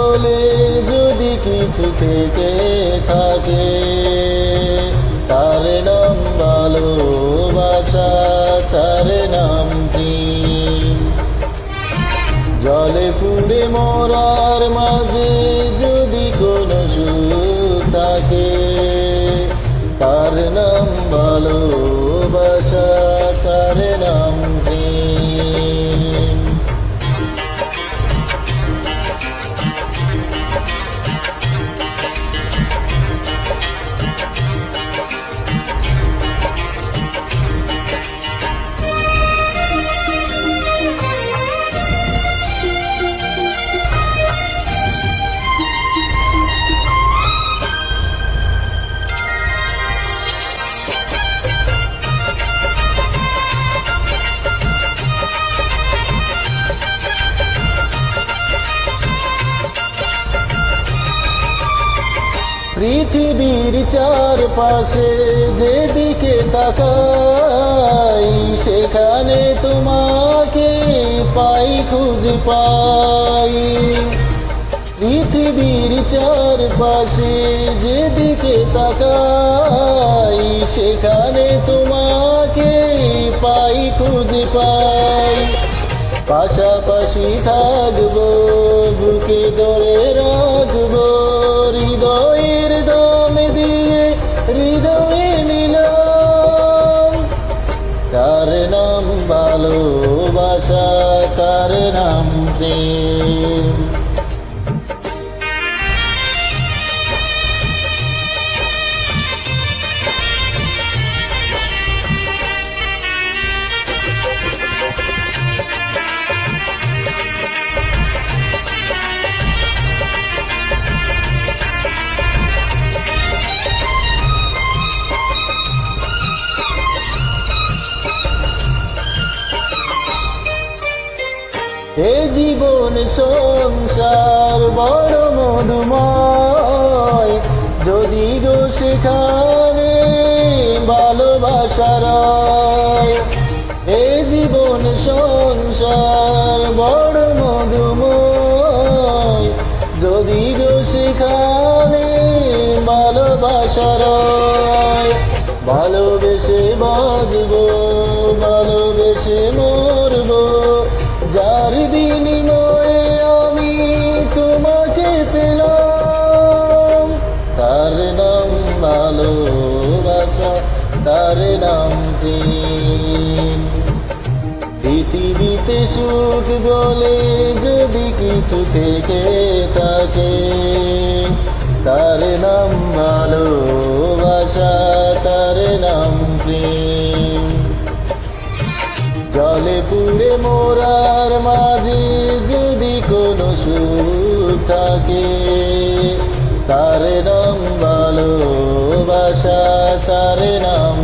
বলে যদি কিছু থেকে থাকে, তার নাম ভালোবাসা, তার নাম প্রেম। জলে পুড়ে মরার মাঝে যদি কোনো সুখ থাকে, তার নাম ভালোবাসা, তার নাম প্রেম। পৃথিবীর চারপাশে যেদিকে তাকাই, সেখানে তোমাকে পাই, খুঁজে পাই। পৃথিবীর চারপাশে যেদিকে তাকাই, সেখানে তোমাকে পাই, খুঁজে পাই। পাশাপাশি থাকবো, বুকে ধরে রাখবো, হৃদয়ের দম দিয়ে হৃদয়ে নিলাম। তার নাম ভালোবাসা, তার নাম প্রেম। এ জীবন সংসার বড় মধুময়, যদি গো সেখানে ভালোবাসা রয়। এ জীবন সংসার বড় মধুময়, যদি গো সেখানে ভালোবাসা রয়। ভালোবেসে বাঁচবো, ভালোবেসে মরবো, যার বিনিময়ে আমি তোমাকে পেলাম। তার নাম ভালোবাসা, তার নাম প্রেম। পৃথিবীতে সুখ বলে যদি কিছু থেকে থাকে, তার নাম ভালোবাসা, তার নাম প্রেম। জলে পুড়ে মোরার মাঝে যদি কোনো সুখ থাকে, তার নাম ভালোবাসা, তার নাম